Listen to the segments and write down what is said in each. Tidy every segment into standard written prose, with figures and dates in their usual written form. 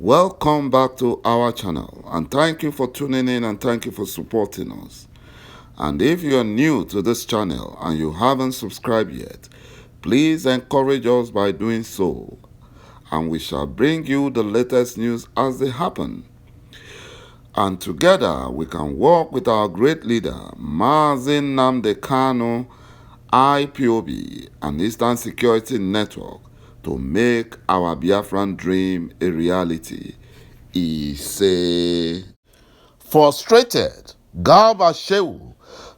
Welcome back to our channel, and thank you for tuning in and thank you for supporting us. And if you are new to this channel and you haven't subscribed yet, please encourage us by doing so, and we shall bring you the latest news as they happen. And together we can work with our great leader, Mazi Nnamdi Kanu, IPOB, and Eastern Security Network, to make our Biafran dream a reality. He said. Frustrated, Garba Shehu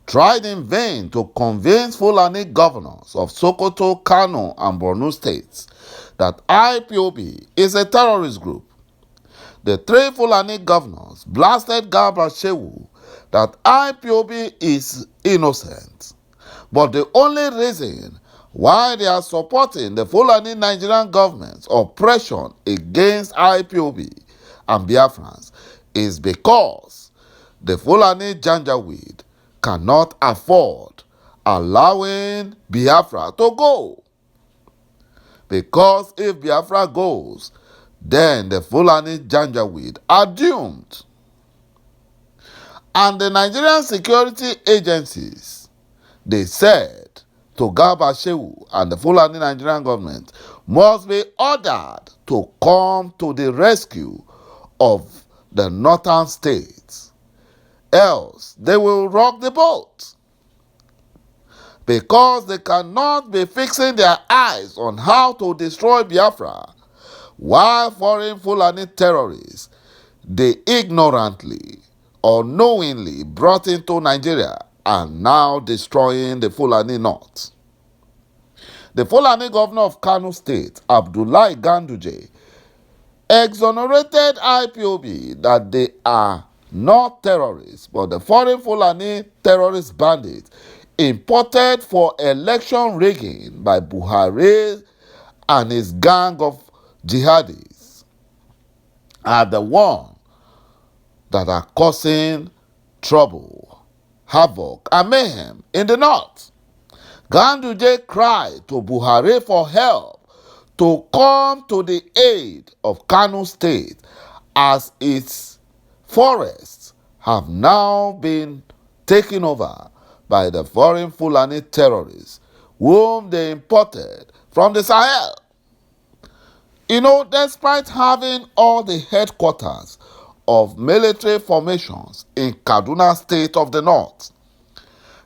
tried in vain to convince Fulani governors of Sokoto, Kano, and Borno states that IPOB is a terrorist group. The three Fulani governors blasted Garba Shehu that IPOB is innocent. But the only reason why they are supporting the Fulani Nigerian government's oppression against IPOB and Biafrans is because the Fulani Janjaweed cannot afford allowing Biafra to go. Because if Biafra goes, then the Fulani Janjaweed are doomed. And the Nigerian security agencies, they said to Garba Shehu and the Fulani Nigerian government, must be ordered to come to the rescue of the northern states. Else, they will rock the boat. Because they cannot be fixing their eyes on how to destroy Biafra, while foreign Fulani terrorists, they ignorantly or knowingly brought into Nigeria and now destroying the Fulani North. The Fulani governor of Kano State, Abdullahi Ganduje, exonerated IPOB that they are not terrorists, but the foreign Fulani terrorist bandits imported for election rigging by Buhari and his gang of jihadis are the ones that are causing trouble, havoc, and mayhem in the north. Ganduje cried to Buhari for help to come to the aid of Kano State as its forests have now been taken over by the foreign Fulani terrorists whom they imported from the Sahel. Despite having all the headquarters of military formations in Kaduna State of the North,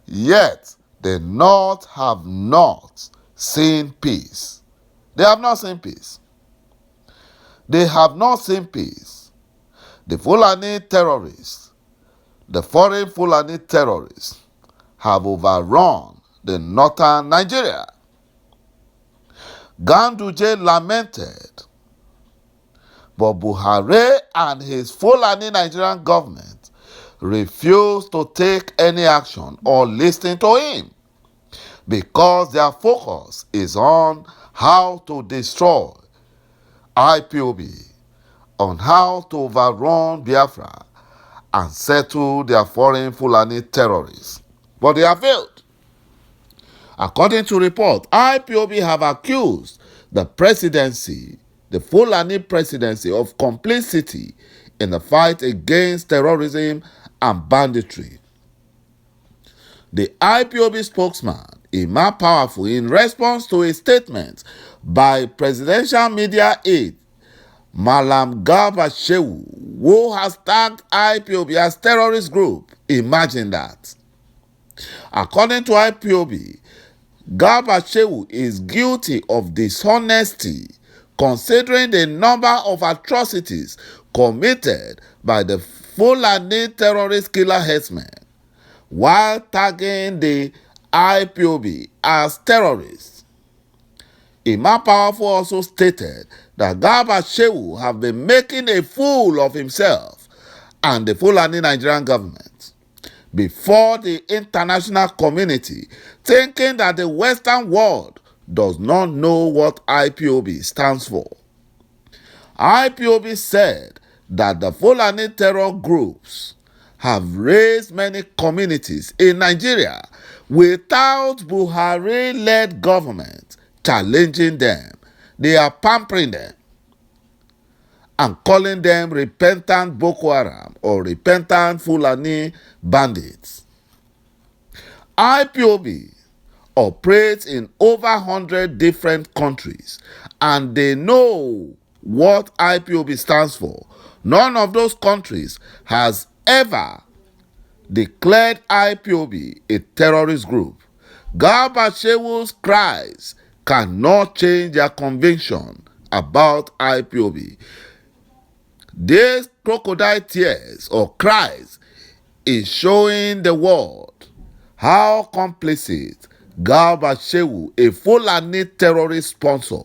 yet the North have not seen peace. They have not seen peace. They have not seen peace. The Fulani terrorists, the foreign Fulani terrorists, have overrun the northern Nigeria. Ganduje lamented, but Buhari and his Fulani Nigerian government refused to take any action or listen to him because their focus is on how to destroy IPOB, on how to overrun Biafra and settle their foreign Fulani terrorists. But they have failed. According to report, IPOB have accused the presidency, the Fulani presidency, of complicity in the fight against terrorism and banditry. The IPOB spokesman, Emma Powerful, in response to a statement by presidential media aide Malam Garba Shehu, who has tagged IPOB as terrorist group, imagine that. According to IPOB, Garba Shehu is guilty of dishonesty considering the number of atrocities committed by the Fulani terrorist killer herdsmen while tagging the IPOB as terrorists. Imam Powerful also stated that Garba Shehu have been making a fool of himself and the Fulani Nigerian government before the international community, thinking that the Western world does not know what IPOB stands for. IPOB said that the Fulani terror groups have raised many communities in Nigeria without Buhari-led government challenging them. They are pampering them. and calling them repentant Boko Haram or repentant Fulani bandits. IPOB operates in over 100 different countries, and they know what IPOB stands for. None of those countries has ever declared IPOB a terrorist group. Garba Shehu's cries cannot change their conviction about IPOB. These crocodile tears or cries is showing the world how complicit Garba Shehu, a Fulani terrorist sponsor,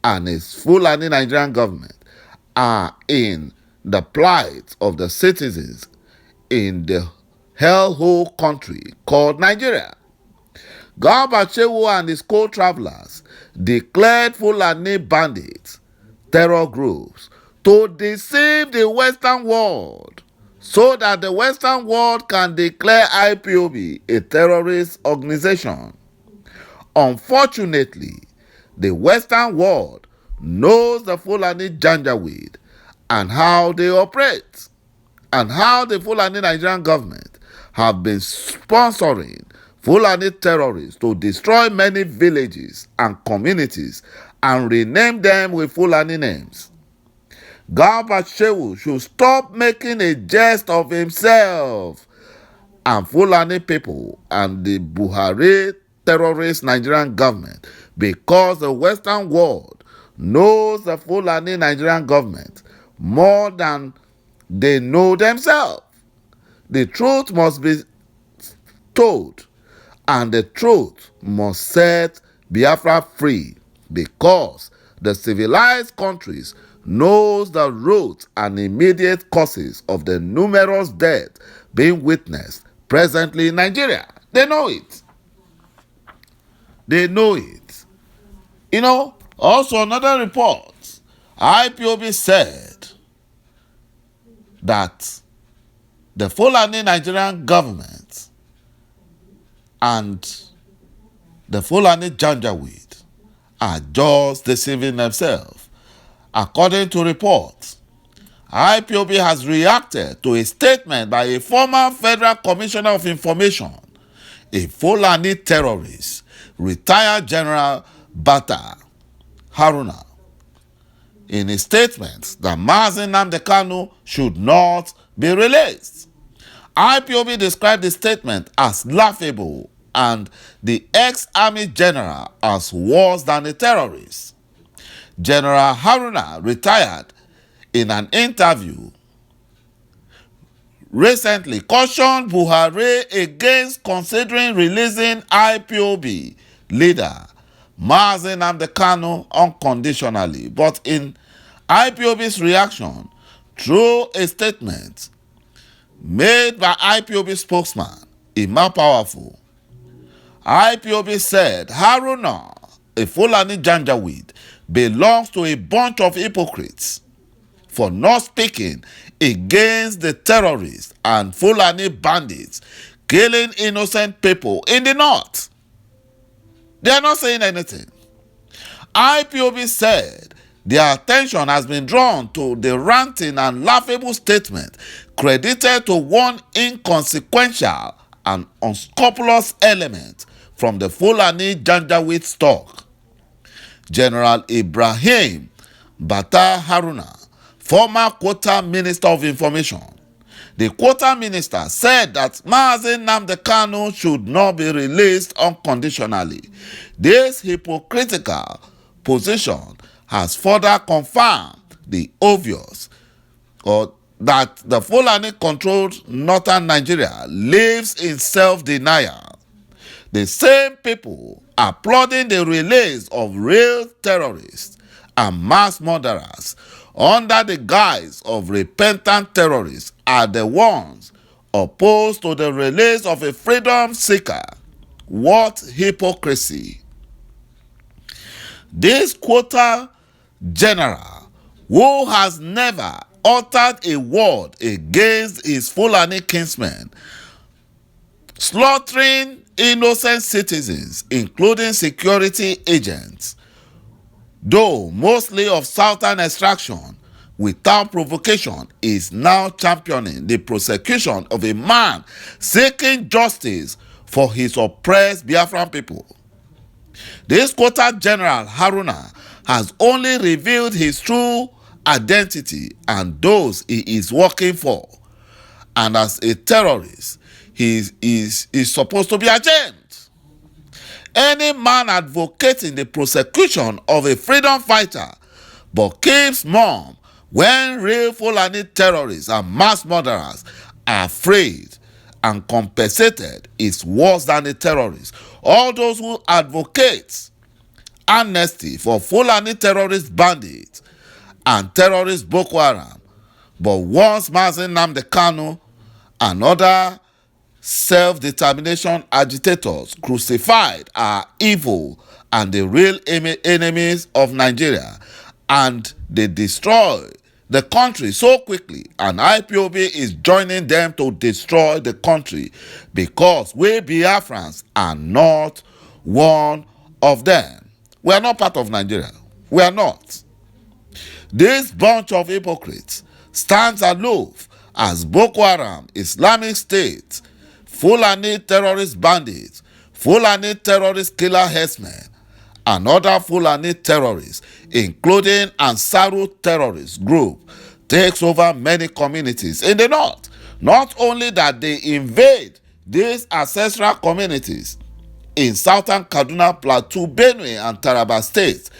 and his Fulani Nigerian government are in the plight of the citizens in the hellhole country called Nigeria. Garba Shehu and his co-travelers declared Fulani bandits terror groups to deceive the Western world so that the Western world can declare IPOB a terrorist organization. Unfortunately, the Western world knows the Fulani Janjaweed and how they operate, and how the Fulani Nigerian government have been sponsoring Fulani terrorists to destroy many villages and communities and rename them with Fulani names. Garba Shehu should stop making a jest of himself and Fulani people and the BUHARI terrorist Nigerian government, because the Western world knows the Fulani Nigerian government more than they know themselves. The truth must be told, and the truth must set Biafra free, because the civilized countries knows the root and immediate causes of the numerous deaths being witnessed presently in Nigeria. They know it. They know it. Also another report, IPOB said that the Fulani Nigerian government and the Fulani Janjaweed are just deceiving themselves. According to reports, IPOB has reacted to a statement by a former Federal Commissioner of Information, a Fulani terrorist, retired General Bata Haruna, in a statement that Mazi Nnamdi Kanu should not be released. IPOB described the statement as laughable and the ex-army general as worse than a terrorist. General Haruna, retired, in an interview recently cautioned Buhari against considering releasing IPOB leader Mazi Nnamdi Kanu unconditionally. But in IPOB's reaction through a statement made by IPOB spokesman Emma Powerful, IPOB said Haruna, a Fulani Janjaweed, belongs to a bunch of hypocrites for not speaking against the terrorists and Fulani bandits killing innocent people in the north. They are not saying anything. IPOB said their attention has been drawn to the ranting and laughable statement credited to one inconsequential and unscrupulous element from the Fulani Janjaweed stock. General Ibrahim Bata Haruna, former Quota Minister of Information. The Quota Minister said that Mazi Nnamdi Kanu should not be released unconditionally. This hypocritical position has further confirmed the obvious, or that the Fulani-controlled northern Nigeria lives in self-denial. The same people applauding the release of real terrorists and mass murderers under the guise of repentant terrorists are the ones opposed to the release of a freedom seeker. What hypocrisy! This quota general, who has never uttered a word against his Fulani kinsmen, slaughtering innocent citizens, including security agents, though mostly of southern extraction, without provocation, is now championing the prosecution of a man seeking justice for his oppressed Biafran people. This quarter General Haruna has only revealed his true identity and those he is working for. And as a terrorist, he is supposed to be ashamed. Any man advocating the prosecution of a freedom fighter but keeps mum when real Fulani terrorists and mass murderers are afraid and compensated is worse than the terrorists. All those who advocate amnesty for Fulani terrorist bandits and terrorist Boko Haram, but once Mazi Nnamdi Kanu and other self-determination agitators crucified are evil and the real enemies of Nigeria, and they destroy the country so quickly, and IPOB is joining them to destroy the country because we Biafrans are not one of them. We are not part of Nigeria. We are not. This bunch of hypocrites stands aloof as Boko Haram, Islamic State, Fulani terrorist bandits, Fulani terrorist killer herdsmen, and other Fulani terrorists, including Ansaru terrorist group, takes over many communities in the north. Not only that they invade these ancestral communities in southern Kaduna, Plateau, Benue, and Taraba states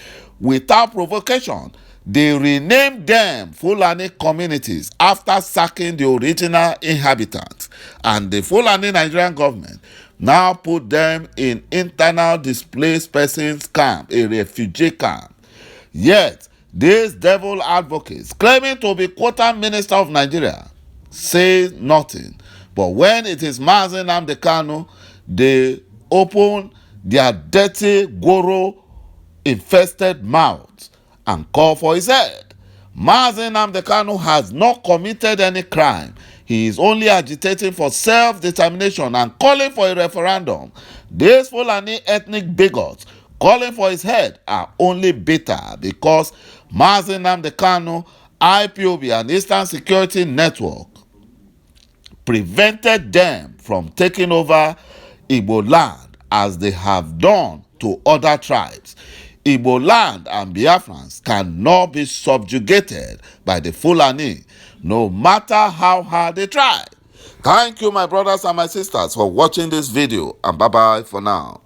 without provocation, they renamed them Fulani communities after sacking the original inhabitants, and the Fulani Nigerian government now put them in internal displaced persons camp, a refugee camp. Yet, these devil advocates claiming to be quota minister of Nigeria say nothing. But when it is Mazi Nnamdi Kanu, they open their dirty, goro-infested mouths and call for his head. Mazi Nnamdi Kanu has not committed any crime. He is only agitating for self-determination and calling for a referendum. These Fulani ethnic bigots calling for his head are only bitter because Mazi Nnamdi Kanu, IPOB, and Eastern Security Network prevented them from taking over Igbo land as they have done to other tribes. Igbo land and Biafrans cannot be subjugated by the Fulani, no matter how hard they try. Thank you, my brothers and my sisters, for watching this video, and bye-bye for now.